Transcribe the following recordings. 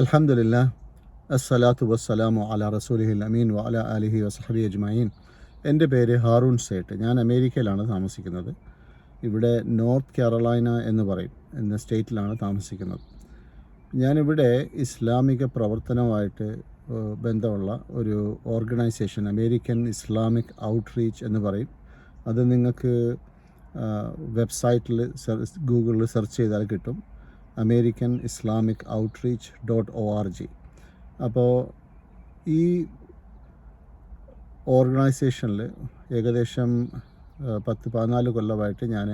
അൽഹംദുലില്ലാ അസ്സലാത്തു വസ്സലാമു അലാ റസൂലിഹിൽ അമീൻ വ അലാ ആലിഹി വസഹബി അജ്മഈൻ. എൻ്റെ പേര് ഹാറൂൺ സേട്ട്. ഞാൻ അമേരിക്കയിലാണ് താമസിക്കുന്നത്. ഇവിടെ നോർത്ത് കാറോലൈന എന്ന് പറയും എന്ന സ്റ്റേറ്റിലാണ് താമസിക്കുന്നത്. ഞാനിവിടെ ഇസ്ലാമിക പ്രവർത്തനവുമായിട്ട് ബന്ധമുള്ള ഒരു ഓർഗനൈസേഷൻ, അമേരിക്കൻ ഇസ്ലാമിക് ഔട്ട്റീച്ച് എന്ന് പറയും. അത് നിങ്ങൾക്ക് വെബ്സൈറ്റിൽ ഗൂഗിളിൽ സെർച്ച് ചെയ്താൽ കിട്ടും. American Islamic outreach.org. അപ്പോൾ ഈ ഓർഗനൈസേഷനിൽ ഏകദേശം 10-14 കൊല്ലമായിട്ട് ഞാൻ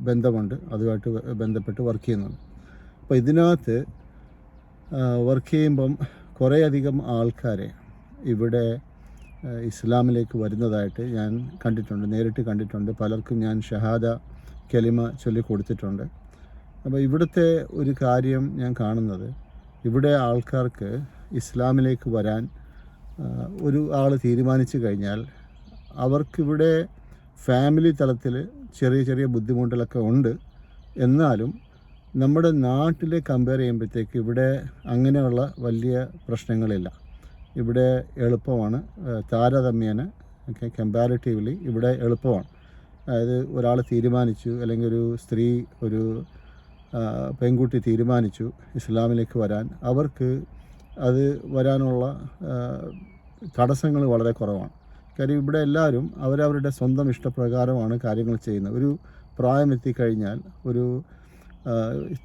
ബന്ധമുണ്ട്, അതുമായിട്ട് ബന്ധപ്പെട്ട് വർക്ക് ചെയ്യുന്നുണ്ട്. അപ്പോൾ ഇതിനകത്ത് വർക്ക് ചെയ്യുമ്പം കുറേയധികം ആൾക്കാരെ ഇവിടെ ഇസ്ലാമിലേക്ക് വരുന്നതായിട്ട് ഞാൻ കണ്ടിട്ടുണ്ട്, നേരിട്ട് കണ്ടിട്ടുണ്ട്. പലർക്കും ഞാൻ ഷഹാദ കലിമ ചൊല്ലി കൊടുത്തിട്ടുണ്ട്. അപ്പോൾ ഇവിടുത്തെ ഒരു കാര്യം ഞാൻ കാണുന്നത്, ഇവിടെ ആൾക്കാർക്ക് ഇസ്ലാമിലേക്ക് വരാൻ ഒരു ആൾ തീരുമാനിച്ചു കഴിഞ്ഞാൽ അവർക്കിവിടെ ഫാമിലി തലത്തിൽ ചെറിയ ചെറിയ ബുദ്ധിമുട്ടുകളൊക്കെ ഉണ്ട്. എന്നാലും നമ്മുടെ നാട്ടിൽ കമ്പയർ ചെയ്യുമ്പോഴത്തേക്ക് ഇവിടെ അങ്ങനെയുള്ള വലിയ പ്രശ്നങ്ങളില്ല. ഇവിടെ എളുപ്പമാണ്, താരതമ്യേന കമ്പാരിറ്റീവ്ലി ഇവിടെ എളുപ്പമാണ്. അതായത് ഒരാൾ തീരുമാനിച്ചു, അല്ലെങ്കിൽ ഒരു സ്ത്രീ, ഒരു പെൺകുട്ടി തീരുമാനിച്ചു ഇസ്ലാമിലേക്ക് വരാൻ, അവർക്ക് അത് വരാനുള്ള തടസ്സങ്ങൾ വളരെ കുറവാണ്. കാര്യം ഇവിടെ എല്ലാവരും അവരവരുടെ സ്വന്തം ഇഷ്ടപ്രകാരമാണ് കാര്യങ്ങൾ ചെയ്യുന്നത്. ഒരു പ്രായം എത്തിക്കഴിഞ്ഞാൽ, ഒരു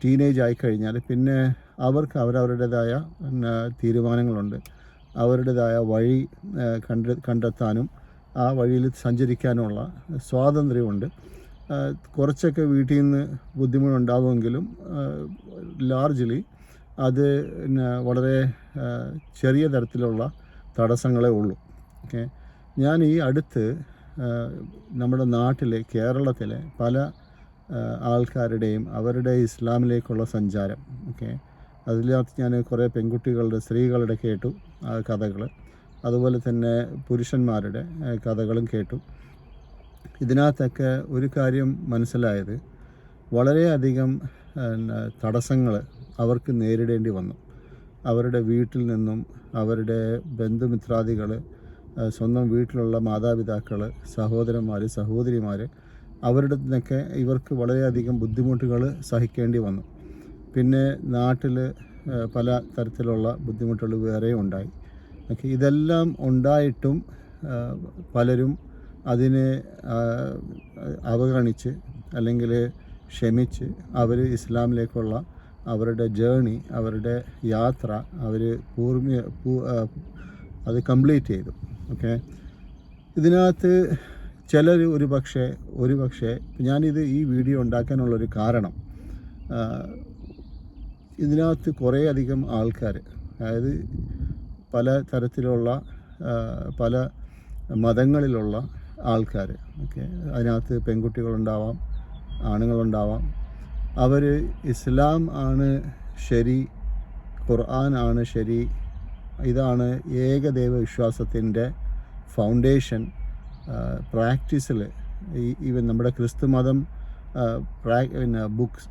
ടീനേജ് ആയിക്കഴിഞ്ഞാൽ പിന്നെ അവർക്ക് അവരവരുടേതായ തീരുമാനങ്ങളുണ്ട്. അവരുടേതായ വഴി കണ്ടെത്താനും ആ വഴിയിൽ സഞ്ചരിക്കാനുള്ള സ്വാതന്ത്ര്യമുണ്ട്. കുറച്ചൊക്കെ വീട്ടിൽ നിന്ന് ബുദ്ധിമുട്ടുണ്ടാവുമെങ്കിലും ലാർജ്ലി അത് വളരെ ചെറിയ തരത്തിലുള്ള തടസ്സങ്ങളേ ഉള്ളൂ. ഓക്കെ, ഞാൻ ഈ അടുത്ത് നമ്മുടെ നാട്ടിലെ, കേരളത്തിലെ പല ആൾക്കാരുടെയും അവരുടെ ഇസ്ലാമിലേക്കുള്ള സഞ്ചാരം, ഓക്കെ, അതിനകത്ത് ഞാൻ കുറേ പെൺകുട്ടികളുടെ, സ്ത്രീകളുടെ കേട്ടു കഥകൾ. അതുപോലെ തന്നെ പുരുഷന്മാരുടെ കഥകളും കേട്ടു. ഇതിനകത്തൊക്കെ ഒരു കാര്യം മനസ്സിലായത്, വളരെയധികം തടസ്സങ്ങൾ അവർക്ക് നേരിടേണ്ടി വന്നു. അവരുടെ വീട്ടിൽ നിന്നും, അവരുടെ ബന്ധുമിത്രാദികൾ, സ്വന്തം വീട്ടിലുള്ള മാതാപിതാക്കൾ, സഹോദരന്മാർ, സഹോദരിമാർ, അവരുടെ നിന്നൊക്കെ ഇവർക്ക് വളരെയധികം ബുദ്ധിമുട്ടുകൾ സഹിക്കേണ്ടി വന്നു. പിന്നെ നാട്ടിൽ പല തരത്തിലുള്ള ബുദ്ധിമുട്ടുകൾ വേറെയും ഉണ്ടായി. ഓക്കെ, ഇതെല്ലാം ഉണ്ടായിട്ടും പലരും അതിനെ അവഗണിച്ച് അല്ലെങ്കിൽ ക്ഷമിച്ച് അവർ ഇസ്ലാമിലേക്കുള്ള അവരുടെ ജേണി, അവരുടെ യാത്ര അവർ അത് കംപ്ലീറ്റ് ചെയ്തു. ഓക്കെ, ഇതിനകത്ത് ചിലർ ഒരു പക്ഷേ ഞാനിത് ഈ വീഡിയോ ഉണ്ടാക്കാനുള്ളൊരു കാരണം, ഇതിനകത്ത് കുറേയധികം ആൾക്കാർ, അതായത് പല തരത്തിലുള്ള പല മതങ്ങളിലുള്ള ആൾക്കാർ, ഓക്കെ, അതിനകത്ത് പെൺകുട്ടികളുണ്ടാവാം, ആണുങ്ങളുണ്ടാവാം. അവർ ഇസ്ലാം ആണ് ശരി, ഖുർആൻ ആണ് ശരി, ഇതാണ് ഏകദൈവ വിശ്വാസത്തിൻ്റെ ഫൗണ്ടേഷൻ. പ്രാക്ടീസിൽ ഈവൻ നമ്മുടെ ക്രിസ്തു മതം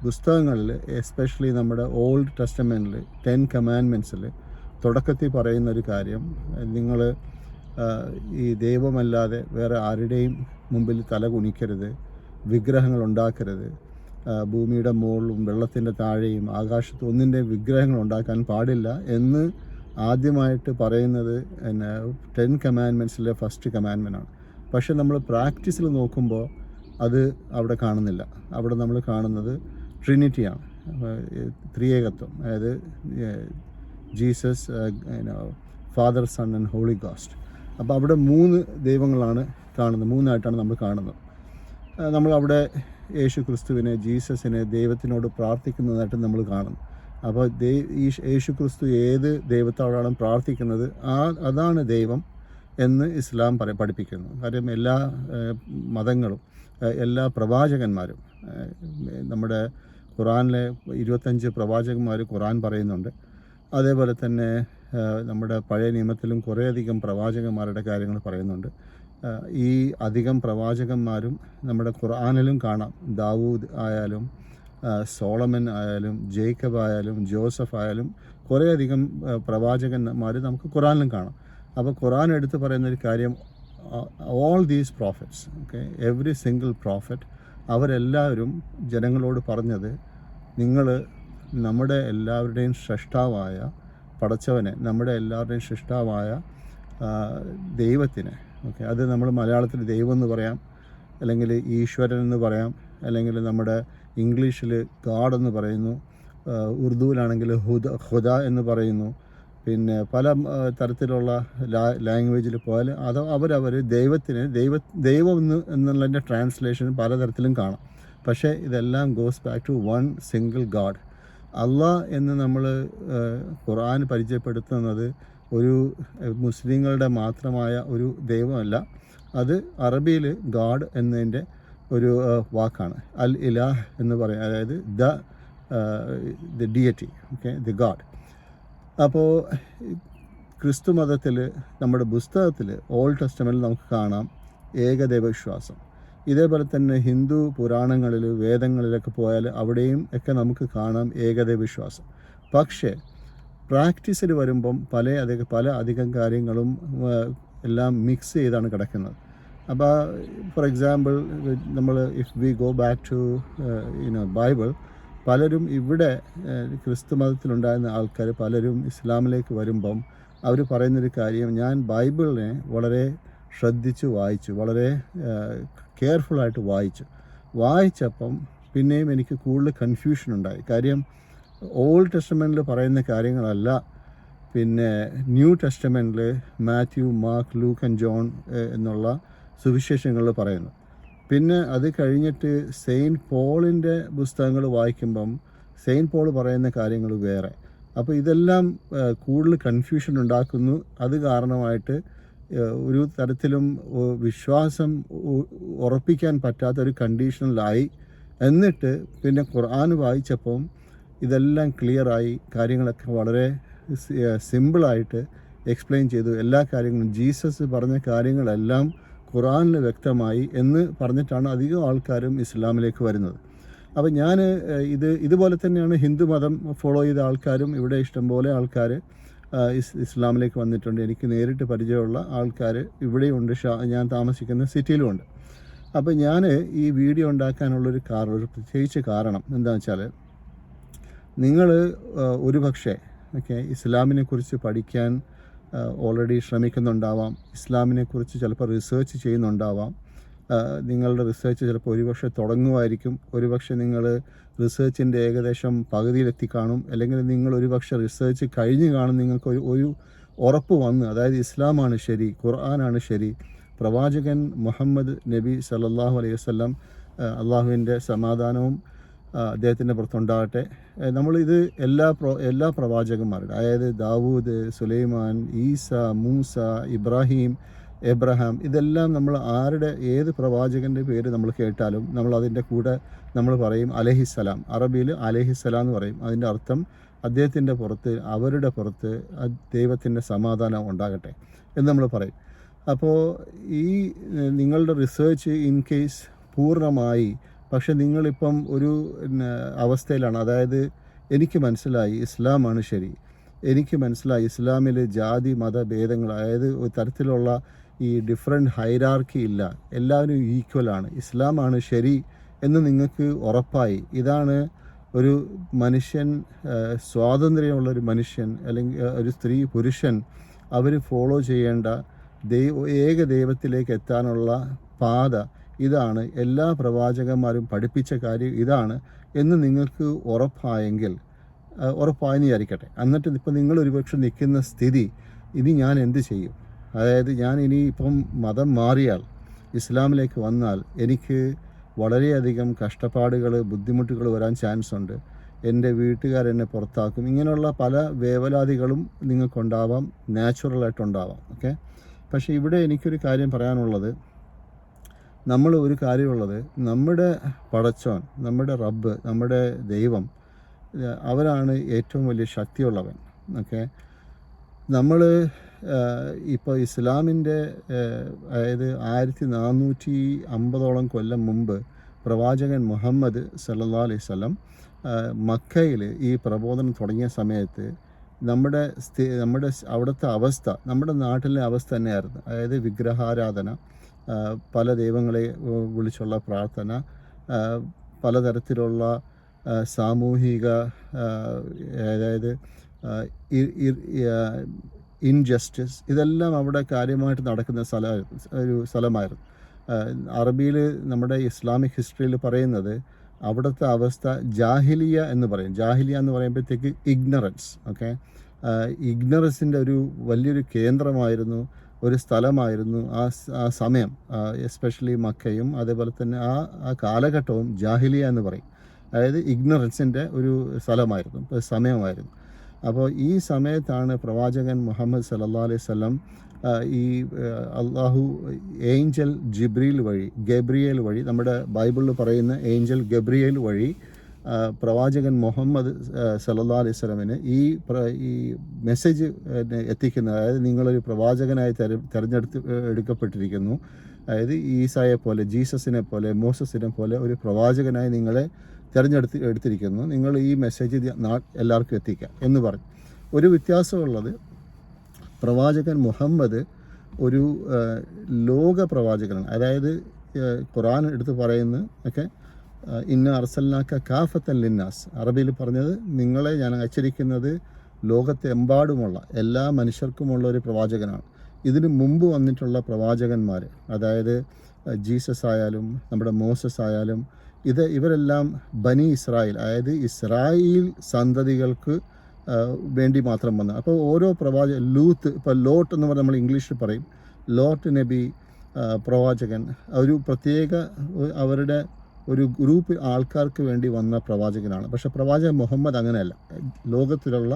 പുസ്തകങ്ങളിൽ, എസ്പെഷ്യലി നമ്മുടെ ഓൾഡ് ടെസ്റ്റമെൻറ്റിൽ 10 കമാൻഡ്മെൻറ്റ്സിൽ തുടക്കത്തിൽ പറയുന്നൊരു കാര്യം, നിങ്ങൾ ഈ ദൈവമല്ലാതെ വേറെ ആരുടെയും മുമ്പിൽ തല കുനിക്കരുത്, വിഗ്രഹങ്ങൾ ഉണ്ടാക്കരുത്, ഭൂമിയുടെ മുകളിലും വെള്ളത്തിൻ്റെ താഴെയും ആകാശത്തും ഒന്നിൻ്റെ വിഗ്രഹങ്ങൾ ഉണ്ടാക്കാൻ പാടില്ല എന്ന് ആദ്യമായിട്ട് പറയുന്നത് 10 കമാൻഡ്മെൻറ്റ്സിലെ ഫസ്റ്റ് കമാൻഡ്മെൻറ്റാണ്. പക്ഷേ നമ്മൾ പ്രാക്ടീസിൽ നോക്കുമ്പോൾ അത് അവിടെ കാണുന്നില്ല. അവിടെ നമ്മൾ കാണുന്നത് ട്രിനിറ്റിയാണ്, ത്രിയേകത്വം. അതായത് Jesus, father, son and holy ghost. അപ്പോൾ അവിടെ 3 ദൈവങ്ങളാണ് കാണുന്നത്, 3ആയിട്ടാണ് നമ്മൾ കാണുന്നത്. നമ്മളവിടെ യേശു ക്രിസ്തുവിനെ, ജീസസിനെ ദൈവത്തിനോട് പ്രാർത്ഥിക്കുന്നതായിട്ട് നമ്മൾ കാണുന്നു. അപ്പോൾ ഈ യേശു ക്രിസ്തു ഏത് ദൈവത്തോടാണ് പ്രാർത്ഥിക്കുന്നത്, അതാണ് ദൈവം എന്ന് ഇസ്ലാം പഠിപ്പിക്കുന്നു. കാര്യം എല്ലാ മതങ്ങളും, എല്ലാ പ്രവാചകന്മാരും, നമ്മുടെ ഖുറാനിലെ 25 പ്രവാചകന്മാർ ഖുറാൻ പറയുന്നുണ്ട്. അതേപോലെ തന്നെ നമ്മുടെ പഴയ നിയമത്തിലും കുറേയധികം പ്രവാചകന്മാരുടെ കാര്യങ്ങൾ പറയുന്നുണ്ട്. ഈ അധികം പ്രവാചകന്മാരും നമ്മുടെ ഖുർആനിലും കാണാം. ദാവൂദ് ആയാലും സോളമൻ ആയാലും ജേക്കബ് ആയാലും ജോസഫ് ആയാലും കുറേയധികം പ്രവാചകന്മാർ നമുക്ക് ഖുറാനിലും കാണാം. അപ്പോൾ ഖുറാൻ എടുത്ത് പറയുന്നൊരു കാര്യം, all these prophets, okay, every single prophet, അവരെല്ലാവരും ജനങ്ങളോട് പറഞ്ഞത്, നിങ്ങൾ നമ്മുടെ എല്ലാവരുടെയും സൃഷ്ടാവായ പടച്ചവനെ, നമ്മുടെ എല്ലാവരുടെയും സൃഷ്ടാവായ ദൈവത്തിനെ, ഓക്കെ, അത് നമ്മൾ മലയാളത്തിൽ ദൈവം എന്ന് പറയാം, അല്ലെങ്കിൽ ഈശ്വരൻ എന്ന് പറയാം, അല്ലെങ്കിൽ നമ്മുടെ ഇംഗ്ലീഷിൽ ഗാഡ് എന്ന് പറയുന്നു, ഉറുദുവിലാണെങ്കിൽ ഹുദ എന്ന് പറയുന്നു, പിന്നെ പല തരത്തിലുള്ള ലാംഗ്വേജിൽ പോയാൽ അത് അവരവർ ദൈവത്തിന് ദൈവം എന്നുള്ളതിൻ്റെ ട്രാൻസ്ലേഷൻ പലതരത്തിലും കാണാം. പക്ഷേ ഇതെല്ലാം goes back to one single god. അള്ളാഹ് എന്ന് നമ്മൾ ഖുർആൻ പരിചയപ്പെടുത്തുന്നത് ഒരു മുസ്ലിങ്ങളുടെ മാത്രമായ ഒരു ദൈവമല്ല, അത് അറബിയിൽ ഗാഡ് എന്നതിൻ്റെ ഒരു വാക്കാണ്. അൽ ഇലാഹ് എന്ന് പറയും, അതായത് the deity, okay, the God. അപ്പോൾ ക്രിസ്തു മതത്തിൽ, നമ്മുടെ പുസ്തകത്തിൽ, ഓൾഡ് ടെസ്റ്റമെൻറ്റിൽ നമുക്ക് കാണാം ഏകദൈവവിശ്വാസം. ഇതേപോലെ തന്നെ ഹിന്ദു പുരാണങ്ങളിൽ, വേദങ്ങളിലൊക്കെ പോയാൽ അവിടെയും ഒക്കെ നമുക്ക് കാണാം ഏകദൈവവിശ്വാസം. പക്ഷേ പ്രാക്ടീസിൽ വരുമ്പം പല അധികം കാര്യങ്ങളും എല്ലാം മിക്സ് ചെയ്താണ് കിടക്കുന്നത്. അപ്പോൾ ഫോർ എക്സാമ്പിൾ, നമ്മൾ if we go back to Bible, പലരും ഇവിടെ ക്രിസ്തു മതത്തിലുണ്ടായിരുന്ന ആൾക്കാർ പലരും ഇസ്ലാമിലേക്ക് വരുമ്പം അവർ പറയുന്നൊരു കാര്യം, ഞാൻ ബൈബിളിനെ വളരെ ശ്രദ്ധിച്ച് വായിച്ചു, വളരെ കെയർഫുള്ളായിട്ട് വായിച്ചപ്പം പിന്നെയും എനിക്ക് കൂടുതൽ കൺഫ്യൂഷൻ ഉണ്ടായി. കാര്യം ഓൾഡ് ടെസ്റ്റമെൻറ്റിൽ പറയുന്ന കാര്യങ്ങളല്ല പിന്നെ ന്യൂ ടെസ്റ്റമെൻറ്റിൽ Matthew, Mark, Luke and John എന്നുള്ള സുവിശേഷങ്ങളിൽ പറയുന്നു. പിന്നെ അത് കഴിഞ്ഞിട്ട് സെയിൻറ്റ് പോളിൻ്റെ പുസ്തകങ്ങൾ വായിക്കുമ്പം സെയിൻറ്റ് പോൾ പറയുന്ന കാര്യങ്ങൾ വേറെ. അപ്പോൾ ഇതെല്ലാം കൂടുതൽ കൺഫ്യൂഷൻ ഉണ്ടാക്കുന്നു. അത് കാരണമായിട്ട് ഒരു തരത്തിലും വിശ്വാസം ഉറപ്പിക്കാൻ പറ്റാത്തൊരു കണ്ടീഷനിലായി. എന്നിട്ട് പിന്നെ ഖുർആൻ വായിച്ചപ്പം ഇതെല്ലാം ക്ലിയറായി, കാര്യങ്ങളൊക്കെ വളരെ സിമ്പിളായിട്ട് എക്സ്പ്ലെയിൻ ചെയ്തു. എല്ലാ കാര്യങ്ങളും ജീസസ് പറഞ്ഞ കാര്യങ്ങളെല്ലാം ഖുർആനിൽ വ്യക്തമായി എന്ന് പറഞ്ഞിട്ടാണ് അധികം ആൾക്കാരും ഇസ്ലാമിലേക്ക് വരുന്നത്. അപ്പോൾ ഞാൻ ഇതുപോലെ തന്നെയാണ് ഹിന്ദു മതം ഫോളോ ചെയ്ത ആൾക്കാരും ഇവിടെ ഇഷ്ടംപോലെ ആൾക്കാർ ഇസ്ലാമിലേക്ക് വന്നിട്ടുണ്ട്. എനിക്ക് നേരിട്ട് പരിചയമുള്ള ആൾക്കാർ ഇവിടെയുണ്ട്, ഞാൻ താമസിക്കുന്ന സിറ്റിയിലുമുണ്ട്. അപ്പോൾ ഞാൻ ഈ വീഡിയോ ഉണ്ടാക്കാനുള്ളൊരു പ്രത്യേകിച്ച് കാരണം എന്താണെന്ന് വെച്ചാൽ, നിങ്ങൾ ഒരു പക്ഷേ ഇസ്ലാമിനെക്കുറിച്ച് പഠിക്കാൻ ഓൾറെഡി ശ്രമിക്കുന്നുണ്ടാവാം, ഇസ്ലാമിനെക്കുറിച്ച് ചിലപ്പോൾ റിസർച്ച് ചെയ്യുന്നുണ്ടാവാം. നിങ്ങളുടെ റിസർച്ച് ചിലപ്പോൾ ഒരുപക്ഷെ തുടങ്ങുമായിരിക്കും, ഒരുപക്ഷെ നിങ്ങൾ റിസർച്ചിൻ്റെ ഏകദേശം പകുതിയിലെത്തി കാണും, അല്ലെങ്കിൽ നിങ്ങൾ ഒരുപക്ഷെ റിസർച്ച് കഴിഞ്ഞ് കാണും. നിങ്ങൾക്ക് ഒരു ഉറപ്പ് വന്ന്, അതായത് ഇസ്ലാമാണ് ശരി, ഖുർആനാണ് ശരി, പ്രവാചകൻ മുഹമ്മദ് നബി സല്ലല്ലാഹു അലൈഹി വസല്ലം, അള്ളാഹുവിൻ്റെ സമാധാനവും അദ്ദേഹത്തിൻ്റെ പുറത്തുണ്ടാകട്ടെ. നമ്മളിത് എല്ലാ പ്രവാചകന്മാരുടെ, അതായത് ദാവൂദ്, സുലൈമാൻ, ഈസ, മൂസ, ഇബ്രാഹിം, എബ്രഹാം, ഇതെല്ലാം നമ്മൾ ഏത് പ്രവാചകൻ്റെ പേര് നമ്മൾ കേട്ടാലും നമ്മൾ അതിൻ്റെ കൂടെ നമ്മൾ പറയും അലൈഹിസ്സലാം. അറബിയിൽ അലൈഹിസ്സലാം എന്ന് പറയും. അതിൻ്റെ അർത്ഥം അദ്ദേഹത്തിൻ്റെ പുറത്ത്, അവരുടെ പുറത്ത് ദൈവത്തിൻ്റെ സമാധാനം ഉണ്ടാകട്ടെ എന്ന് നമ്മൾ പറയും. അപ്പോൾ ഈ നിങ്ങളുടെ റിസർച്ച് ഇൻ കേസ് പൂർണ്ണമായി, പക്ഷെ നിങ്ങളിപ്പം ഒരു അവസ്ഥയിലാണ്, അതായത് എനിക്ക് മനസ്സിലായി ഇസ്ലാമാണ് ശരി, എനിക്ക് മനസ്സിലായി ഇസ്ലാമിൽ ജാതി മത ഭേദങ്ങൾ, അതായത് ഒരു തരത്തിലുള്ള ഈ ഡിഫറെൻറ്റ് ഹൈറാർക്കി ഇല്ല, എല്ലാവരും ഈക്വലാണ്, ഇസ്ലാമാണ് ശരി എന്ന് നിങ്ങൾക്ക് ഉറപ്പായി. ഇതാണ് ഒരു മനുഷ്യൻ, സ്വാതന്ത്ര്യമുള്ളൊരു മനുഷ്യൻ അല്ലെങ്കിൽ ഒരു സ്ത്രീ പുരുഷൻ അവർ ഫോളോ ചെയ്യേണ്ട ഏക ദൈവത്തിലേക്ക് എത്താനുള്ള പാത ഇതാണ്, എല്ലാ പ്രവാചകന്മാരും പഠിപ്പിച്ച കാര്യം ഇതാണ് എന്ന് നിങ്ങൾക്ക് ഉറപ്പായെന്ന് വിചാരിക്കട്ടെ. എന്നിട്ട് ഇപ്പം നിങ്ങൾ ഒരുപക്ഷെ നിൽക്കുന്ന സ്ഥിതി, ഇനി ഞാൻ എന്ത് ചെയ്യും? അതായത് ഞാൻ ഇനി ഇപ്പം മതം മാറിയാൽ, ഇസ്ലാമിലേക്ക് വന്നാൽ എനിക്ക് വളരെയധികം കഷ്ടപ്പാടുകൾ, ബുദ്ധിമുട്ടുകൾ വരാൻ ചാൻസ് ഉണ്ട്, എൻ്റെ വീട്ടുകാരെന്നെ പുറത്താക്കും, ഇങ്ങനെയുള്ള പല വേവലാതികളും നിങ്ങൾക്കുണ്ടാവാം, നാച്ചുറലായിട്ടുണ്ടാവാം. ഓക്കെ, പക്ഷേ ഇവിടെ എനിക്കൊരു കാര്യം പറയാനുള്ളത്, ഒരു കാര്യമുള്ളത്, നമ്മുടെ പടച്ചോൻ, നമ്മുടെ റബ്ബ്, നമ്മുടെ ദൈവം, അവരാണ് ഏറ്റവും വലിയ ശക്തിയുള്ളവൻ. ഓക്കെ, നമ്മൾ ഇപ്പോൾ ഇസ്ലാമിൻ്റെ അതായത് 1450 കൊല്ലം മുമ്പ് പ്രവാചകൻ മുഹമ്മദ് സല്ലല്ലാഹു അലൈഹി വസല്ലം മക്കയിൽ ഈ പ്രബോധനം തുടങ്ങിയ സമയത്ത് നമ്മുടെ അവിടുത്തെ അവസ്ഥ നമ്മുടെ നാട്ടിലെ അവസ്ഥ തന്നെയായിരുന്നു. അതായത് വിഗ്രഹാരാധന, പല ദൈവങ്ങളെ വിളിച്ചുള്ള പ്രാർത്ഥന, പലതരത്തിലുള്ള സാമൂഹിക അതായത് ഇൻജസ്റ്റിസ്, ഇതെല്ലാം അവിടെ കാര്യമായിട്ട് നടക്കുന്ന സ്ഥലമായിരുന്നു. അറബിയിൽ നമ്മുടെ ഇസ്ലാമിക് ഹിസ്റ്ററിയിൽ പറയുന്നത് അവിടുത്തെ അവസ്ഥ ജാഹിലിയ എന്ന് പറയും. ജാഹിലിയ എന്ന് പറയുമ്പോഴത്തേക്ക് ഇഗ്നറൻസ്, ഓക്കെ, ഇഗ്നറൻസിൻ്റെ ഒരു വലിയൊരു കേന്ദ്രമായിരുന്നു, ഒരു സ്ഥലമായിരുന്നു ആ സമയം. എസ്പെഷ്യലി മക്കയും അതേപോലെ തന്നെ ആ കാലഘട്ടവും ജാഹിലിയ എന്ന് പറയും. അതായത് ഇഗ്നറൻസിൻ്റെ ഒരു സ്ഥലമായിരുന്നു, സമയമായിരുന്നു. അപ്പോൾ ഈ സമയത്താണ് പ്രവാചകൻ മുഹമ്മദ് സല്ലല്ലാഹു അലൈഹി വസല്ലം ഈ അള്ളാഹു ഏഞ്ചൽ ഗബ്രിയേൽ വഴി നമ്മുടെ ബൈബിളിൽ പറയുന്ന ഏഞ്ചൽ ഗബ്രിയേൽ വഴി പ്രവാചകൻ മുഹമ്മദ് സല്ലല്ലാഹു അലൈഹി വസല്ലമിന് ഈ മെസ്സേജ് എത്തിക്കുന്നത്. അതായത് നിങ്ങളൊരു പ്രവാചകനായി എടുക്കപ്പെട്ടിരിക്കുന്നു. അതായത് ഈസായെ പോലെ, ജീസസിനെ പോലെ, മോസസിനെ പോലെ ഒരു പ്രവാചകനായി നിങ്ങളെ എടുത്തിരിക്കുന്നു. നിങ്ങൾ ഈ മെസ്സേജ് എല്ലാവർക്കും എത്തിക്കുക എന്ന് പറഞ്ഞു. ഒരു വ്യത്യാസമുള്ളത്, പ്രവാചകൻ മുഹമ്മദ് ഒരു ലോക പ്രവാചകനാണ്. അതായത് ഖുർആൻ എടുത്ത് പറയുന്നത് ഒക്കെ ഇന്ന അർസൽനാക്ക കാഫത്തൻ ലിന്നാസ്, അറബിയിൽ പറഞ്ഞത് നിങ്ങളെ ഞാൻ അയച്ചിരിക്കുന്നത് ലോകത്തെമ്പാടുമുള്ള എല്ലാ മനുഷ്യർക്കുമുള്ള ഒരു പ്രവാചകനാണ്. ഇതിനു മുമ്പ് വന്നിട്ടുള്ള പ്രവാചകന്മാർ, അതായത് ജീസസ് ആയാലും നമ്മുടെ മോസസ് ആയാലും, ഇവരെല്ലാം ബനി ഇസ്രായേൽ, അതായത് ഇസ്രായേൽ സന്തതികൾക്ക് വേണ്ടി മാത്രം വന്ന. അപ്പോൾ ഓരോ ഇപ്പോൾ ലോട്ട് എന്ന് പറഞ്ഞാൽ നമ്മൾ ഇംഗ്ലീഷിൽ പറയും, ലോട്ട് നബി പ്രവാചകൻ ഒരു പ്രത്യേക അവരുടെ ഒരു ഗ്രൂപ്പ് ആൾക്കാർക്ക് വേണ്ടി വന്ന പ്രവാചകനാണ്. പക്ഷേ പ്രവാചകൻ മുഹമ്മദ് അങ്ങനെയല്ല. ലോകത്തിലുള്ള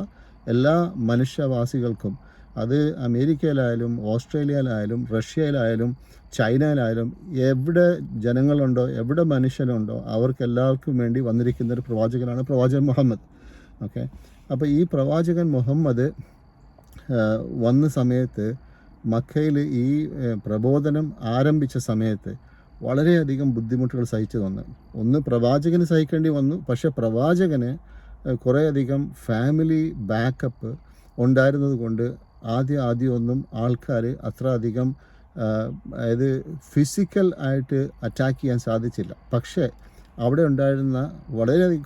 എല്ലാ മനുഷ്യവാസികൾക്കും, അത് അമേരിക്കയിലായാലും ഓസ്ട്രേലിയയിലായാലും റഷ്യയിലായാലും ചൈനയിലായാലും എവിടെ ജനങ്ങളുണ്ടോ, എവിടെ മനുഷ്യനുണ്ടോ, അവർക്കെല്ലാവർക്കും വേണ്ടി വന്നിരിക്കുന്ന ഒരു പ്രവാചകനാണ് പ്രവാചകൻ മുഹമ്മദ്. ഓക്കെ, അപ്പോൾ ഈ പ്രവാചകൻ മുഹമ്മദ് വന്ന സമയത്ത് മക്കയിൽ ഈ പ്രബോധനം ആരംഭിച്ച സമയത്ത് വളരെയധികം ബുദ്ധിമുട്ടുകൾ സഹിച്ചു വന്നു. ഒന്ന് പ്രവാചകന് സഹിക്കേണ്ടി വന്നു, പക്ഷേ പ്രവാചകന് കുറേയധികം ഫാമിലി ബാക്കപ്പ് ഉണ്ടായിരുന്നത് കൊണ്ട് ആദ്യമൊന്നും ആൾക്കാർ അത്ര അധികം അതായത് ഫിസിക്കൽ ആയിട്ട് അറ്റാക്ക് ചെയ്യാൻ സാധിച്ചില്ല. പക്ഷേ അവിടെ ഉണ്ടായിരുന്ന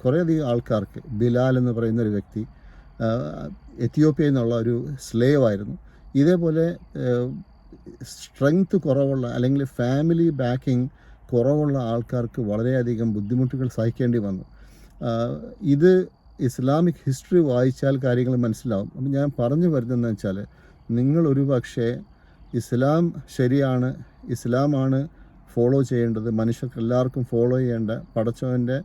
കുറേയധികം ആൾക്കാർക്ക്, ബിലാൽ എന്ന് പറയുന്ന ഒരു വ്യക്തി എത്യോപ്യയിൽ നിന്നുള്ള ഒരു സ്ലേവ് ആയിരുന്നു. ഇതേപോലെ സ്ട്രെങ്ത് കുറവുള്ള അല്ലെങ്കിൽ ഫാമിലി ബാക്കിംഗ് കുറവുള്ള ആൾക്കാർക്ക് വളരെയധികം ബുദ്ധിമുട്ടുകൾ സഹിക്കേണ്ടി വന്നു. ഇത് ഇസ്ലാമിക് ഹിസ്റ്ററി വായിച്ചാൽ കാര്യങ്ങൾ മനസ്സിലാവും. അപ്പം ഞാൻ പറഞ്ഞു വരുന്നതെന്ന് വെച്ചാൽ, നിങ്ങളൊരു പക്ഷേ ഇസ്ലാം ശരിയാണ്, ഇസ്ലാമാണ് ഫോളോ ചെയ്യേണ്ടത്, മനുഷ്യർക്ക് എല്ലാവർക്കും ഫോളോ ചെയ്യേണ്ട പടച്ചവൻ്റെ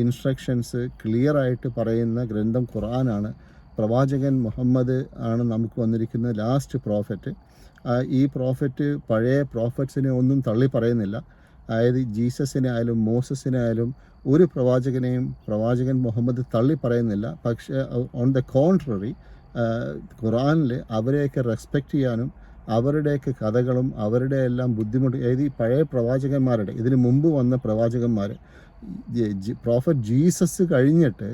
ഇൻസ്ട്രക്ഷൻസ് ക്ലിയറായിട്ട് പറയുന്ന ഗ്രന്ഥം ഖുർആനാണ്. പ്രവാചകൻ മുഹമ്മദ് ആണ് നമുക്ക് വന്നിരിക്കുന്ന ലാസ്റ്റ് പ്രോഫറ്റ്. ഈ പ്രോഫറ്റ് പഴയ പ്രോഫറ്റ്സിനെ ഒന്നും തള്ളി പറയുന്നില്ല. അതായത് ജീസസിനെ ആയാലും മോസസിനെ ആയാലും ഒരു പ്രവാചകനെയും പ്രവാചകൻ മുഹമ്മദ് തള്ളി പറയുന്നില്ല. പക്ഷേ ഓൺ ദ കോൺട്രറി ഖുർആനിൽ അവരെയൊക്കെ റെസ്പെക്റ്റ് ചെയ്യാനും അവരുടെയൊക്കെ കഥകളും അവരുടെ എല്ലാം ബുദ്ധിമുട്ട്, അതായത് ഈ പഴയ പ്രവാചകന്മാരുടെ ഇതിനു മുമ്പ് വന്ന പ്രവാചകന്മാർ, പ്രോഫറ്റ് ജീസസ് കഴിഞ്ഞിട്ട്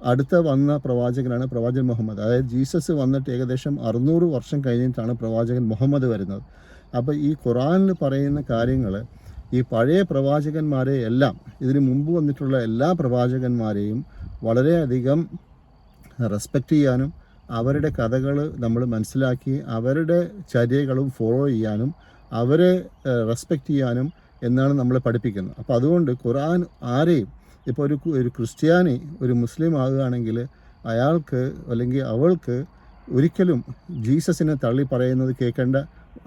അടുത്ത വന്ന പ്രവാചകനാണ് പ്രവാചകൻ മുഹമ്മദ്. അതായത് ജീസസ് വന്നിട്ട് ഏകദേശം 600 വർഷം കഴിഞ്ഞിട്ടാണ് പ്രവാചകൻ മുഹമ്മദ് വരുന്നത്. അപ്പോൾ ഈ ഖുർആനിൽ പറയുന്ന കാര്യങ്ങൾ ഈ പഴയ പ്രവാചകന്മാരെ എല്ലാം, ഇതിനു മുമ്പ് വന്നിട്ടുള്ള എല്ലാ പ്രവാചകന്മാരെയും വളരെയധികം റെസ്പെക്റ്റ് ചെയ്യാനും അവരുടെ കഥകൾ നമ്മൾ മനസ്സിലാക്കി അവരുടെ ചര്യകളും ഫോളോ ചെയ്യാനും അവരെ റെസ്പെക്റ്റ് ചെയ്യാനും എന്നാണ് നമ്മളെ പഠിപ്പിക്കുന്നത്. അപ്പോൾ അതുകൊണ്ട് ഖുർആൻ ആരെയും, ഇപ്പോൾ ഒരു ക്രിസ്ത്യാനി ഒരു മുസ്ലിം ആകുകയാണെങ്കിൽ അയാൾക്ക് അല്ലെങ്കിൽ അവൾക്ക് ഒരിക്കലും ജീസസിനെ തള്ളി പറയുന്നത് കേൾക്കേണ്ട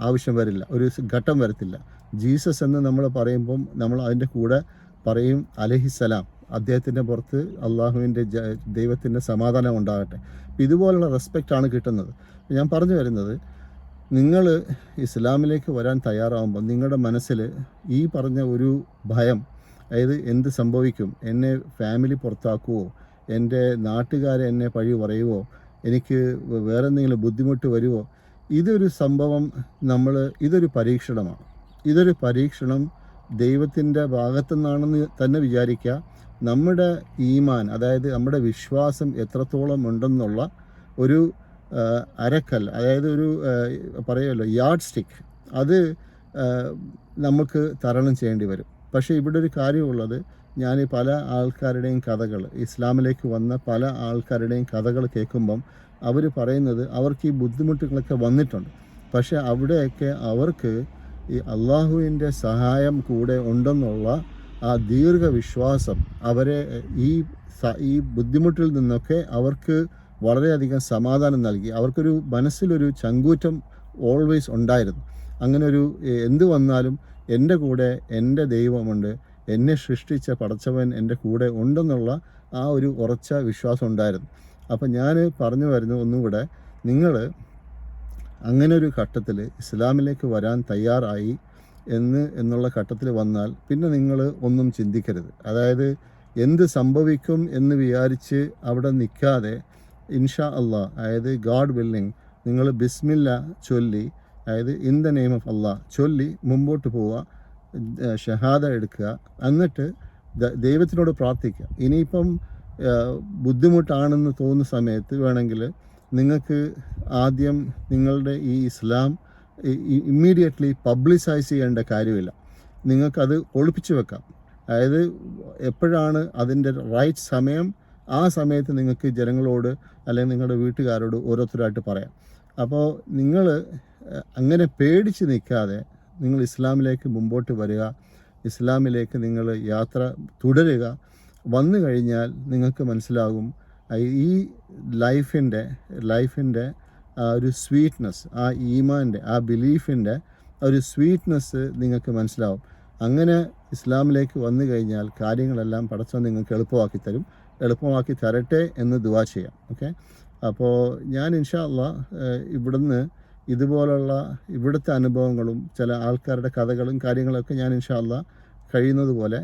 ആവശ്യം വരില്ല, ഒരു ഘട്ടം വരത്തില്ല. ജീസസ് എന്ന് നമ്മൾ പറയുമ്പം നമ്മൾ അതിൻ്റെ കൂടെ പറയും അലൈഹിസ്സലാം, അദ്ദേഹത്തിൻ്റെ പുറത്ത് അള്ളാഹുവിൻ്റെ ദൈവത്തിൻ്റെ സമാധാനം ഉണ്ടാകട്ടെ. ഇതുപോലുള്ള റെസ്പെക്റ്റാണ് കിട്ടുന്നത്. ഞാൻ പറഞ്ഞു വരുന്നത്, നിങ്ങൾ ഇസ്ലാമിലേക്ക് വരാൻ തയ്യാറാവുമ്പോൾ നിങ്ങളുടെ മനസ്സിൽ ഈ പറഞ്ഞ ഒരു ഭയം, അതായത് എന്ത് സംഭവിക്കും, എന്നെ ഫാമിലി പുറത്താക്കുമോ, എൻ്റെ നാട്ടുകാരെ എന്നെ പഴി പറയുമോ, എനിക്ക് വേറെ എന്തെങ്കിലും ബുദ്ധിമുട്ട് വരുമോ, ഇതൊരു സംഭവം ഇതൊരു പരീക്ഷണമാണ്. ഇതൊരു പരീക്ഷണം ദൈവത്തിൻ്റെ ഭാഗത്തു നിന്നാണെന്ന് തന്നെ വിചാരിക്കുക. നമ്മുടെ ഈമാൻ, അതായത് നമ്മുടെ വിശ്വാസം എത്രത്തോളം ഉണ്ടെന്നുള്ള ഒരു അരക്കൽ, അതായത് ഒരു പറയുമല്ലോ യാർഡ് സ്റ്റിക്ക്, അത് നമുക്ക് തരണം ചെയ്യേണ്ടി വരും. പക്ഷേ ഇവിടെ ഒരു കാര്യമുള്ളത്, ഞാൻ പല ആൾക്കാരുടെയും കഥകൾ, ഇസ്ലാമിലേക്ക് വന്ന പല ആൾക്കാരുടെയും കഥകൾ കേൾക്കുമ്പം അവർ പറയുന്നത് അവർക്ക് ഈ ബുദ്ധിമുട്ടുകളൊക്കെ വന്നിട്ടുണ്ട്. പക്ഷേ അവിടെയൊക്കെ അവർക്ക് ഈ അള്ളാഹുവിൻ്റെ സഹായം കൂടെ ഉണ്ടെന്നുള്ള ആ ദീർഘവിശ്വാസം അവരെ ഈ ബുദ്ധിമുട്ടിൽ നിന്നൊക്കെ അവർക്ക് വളരെയധികം സമാധാനം നൽകി. അവർക്കൊരു മനസ്സിലൊരു ചങ്കൂറ്റം ഓൾവേസ് ഉണ്ടായിരുന്നു. അങ്ങനെ ഒരു എന്ത് വന്നാലും എൻ്റെ കൂടെ എൻ്റെ ദൈവമുണ്ട്, എന്നെ സൃഷ്ടിച്ച പടച്ചവൻ എൻ്റെ കൂടെ ഉണ്ടെന്നുള്ള ആ ഒരു ഉറച്ച വിശ്വാസം ഉണ്ടായിരുന്നു. അപ്പം ഞാൻ പറഞ്ഞു വരുന്നു ഒന്നും കൂടെ, നിങ്ങൾ അങ്ങനെ ഒരു ഘട്ടത്തിൽ ഇസ്ലാമിലേക്ക് വരാൻ തയ്യാറായി എന്നുള്ള ഘട്ടത്തിൽ വന്നാൽ പിന്നെ നിങ്ങൾ ഒന്നും ചിന്തിക്കരുത്. അതായത് എന്ത് സംഭവിക്കും എന്ന് വിചാരിച്ച് അവിടെ നിൽക്കാതെ ഇൻഷാ അള്ളാ, അതായത് ഗാഡ് വില്ലിങ്, നിങ്ങൾ ബിസ്മില്ല ചൊല്ലി, അതായത് ഇൻ ദ നെയിം ഓഫ് അള്ളാഹ് ചൊല്ലി മുമ്പോട്ട് പോവുക, ഷഹാദ എടുക്കുക, എന്നിട്ട് ദൈവത്തിനോട് പ്രാർത്ഥിക്കുക. ഇനിയിപ്പം ബുദ്ധിമുട്ടാണെന്ന് തോന്നുന്ന സമയത്ത് വേണമെങ്കിൽ നിങ്ങൾക്ക് ആദ്യം നിങ്ങളുടെ ഈ ഇസ്ലാം ഇമ്മീഡിയറ്റ്ലി പബ്ലിസൈസ് ചെയ്യേണ്ട കാര്യമില്ല. നിങ്ങൾക്കത് ഒളിപ്പിച്ച് വെക്കാം. അതായത് എപ്പോഴാണ് അതിൻ്റെ റൈറ്റ് സമയം, ആ സമയത്ത് നിങ്ങൾക്ക് ജനങ്ങളോട് അല്ലെങ്കിൽ നിങ്ങളുടെ വീട്ടുകാരോട് ഓരോരുത്തരായിട്ട് പറയാം. അപ്പോൾ നിങ്ങൾ അങ്ങനെ പേടിച്ച് നിൽക്കാതെ നിങ്ങൾ ഇസ്ലാമിലേക്ക് മുമ്പോട്ട് വരിക, ഇസ്ലാമിലേക്ക് നിങ്ങൾ യാത്ര തുടരുക. വന്നു കഴിഞ്ഞാൽ നിങ്ങൾക്ക് മനസ്സിലാകും ഈ ലൈഫിൻ്റെ ആ ഒരു സ്വീറ്റ്നെസ്, ആ ഈമാൻ്റെ, ആ ബിലീഫിൻ്റെ ഒരു സ്വീറ്റ്നെസ് നിങ്ങൾക്ക് മനസ്സിലാവും. അങ്ങനെ ഇസ്ലാമിലേക്ക് വന്നു കഴിഞ്ഞാൽ കാര്യങ്ങളെല്ലാം പടച്ചവൻ നിങ്ങൾക്ക് എളുപ്പമാക്കി തരട്ടെ എന്ന് ദുആ ചെയ്യാം. ഓക്കെ, അപ്പോൾ ഞാൻ ഇൻഷാ അള്ളാ ഇവിടുന്ന് ഇതുപോലുള്ള ഇവിടുത്തെ അനുഭവങ്ങളും ചില ആൾക്കാരുടെ കഥകളും കാര്യങ്ങളൊക്കെ ഞാൻ ഇൻഷാ അള്ളാ കഴിയുന്നത് പോലെ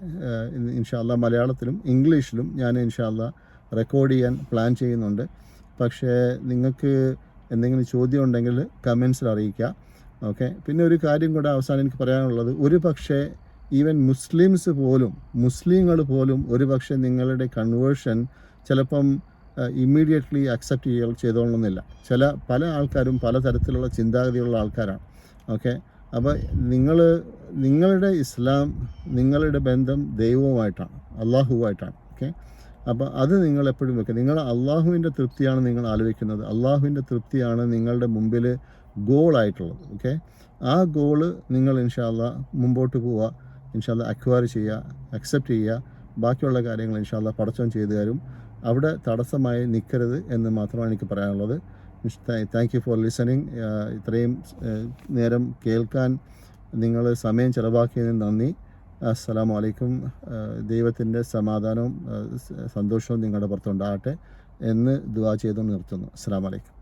ഇൻഷാ അള്ളാ മലയാളത്തിലും ഇംഗ്ലീഷിലും ഞാൻ ഇൻഷാ അള്ളാ റെക്കോർഡ് ചെയ്യാൻ പ്ലാൻ ചെയ്യുന്നുണ്ട്. പക്ഷേ നിങ്ങൾക്ക് എന്തെങ്കിലും ചോദ്യം ഉണ്ടെങ്കിൽ കമൻസിൽ അറിയിക്കുക. ഓക്കെ, പിന്നെ ഒരു കാര്യം കൂടെ അവസാനം എനിക്ക് പറയാനുള്ളത്, ഒരു പക്ഷേ ഈവൻ മുസ്ലിങ്ങൾ പോലും ഒരു പക്ഷേ നിങ്ങളുടെ കൺവേർഷൻ ചിലപ്പം ഇമ്മീഡിയറ്റ്ലി അക്സെപ്റ്റ് ചെയ്തോളണമെന്നില്ല. പല ആൾക്കാരും പല തരത്തിലുള്ള ചിന്താഗതിയുള്ള ആൾക്കാരാണ്. ഓക്കെ, അപ്പോൾ നിങ്ങളുടെ ഇസ്ലാം, നിങ്ങളുടെ ബന്ധം ദൈവവുമായിട്ടാണ്, അള്ളാഹുവായിട്ടാണ്. ഓക്കെ, അപ്പോൾ അത് നിങ്ങൾ എപ്പോഴും വെക്കുക. നിങ്ങൾ അള്ളാഹുവിൻ്റെ തൃപ്തിയാണ് നിങ്ങൾ ആലോചിക്കുന്നത്, അള്ളാഹുവിൻ്റെ തൃപ്തിയാണ് നിങ്ങളുടെ മുമ്പിൽ ഗോളായിട്ടുള്ളത്. ഓക്കെ, ആ ഗോള് നിങ്ങൾ ഇൻഷാ അള്ളാ മുമ്പോട്ട് പോവുക, ഇൻഷാ അള്ളാ അക്വയർ ചെയ്യുക, അക്സെപ്റ്റ് ചെയ്യുക. ബാക്കിയുള്ള കാര്യങ്ങൾ ഇൻഷാ അള്ളാ പടച്ചവൻ ചെയ്തു തരും. അവിടെ തടസ്സമായി നിൽക്കരുത് എന്ന് മാത്രമാണ് എനിക്ക് പറയാനുള്ളത്. Thank you for listening. ഇത്രയും നേരം കേൾക്കാൻ നിങ്ങൾ സമയം ചിലവാക്കിയതിന് നന്ദി. അസ്സലാമു അലൈക്കും. ദൈവത്തിൻ്റെ സമാധാനവും സന്തോഷവും നിങ്ങളുടെ പുറത്തുണ്ടാകട്ടെ എന്ന് ദുആ ചെയ്ത് നിർത്തുന്നു. അസ്സലാമു അലൈക്കും.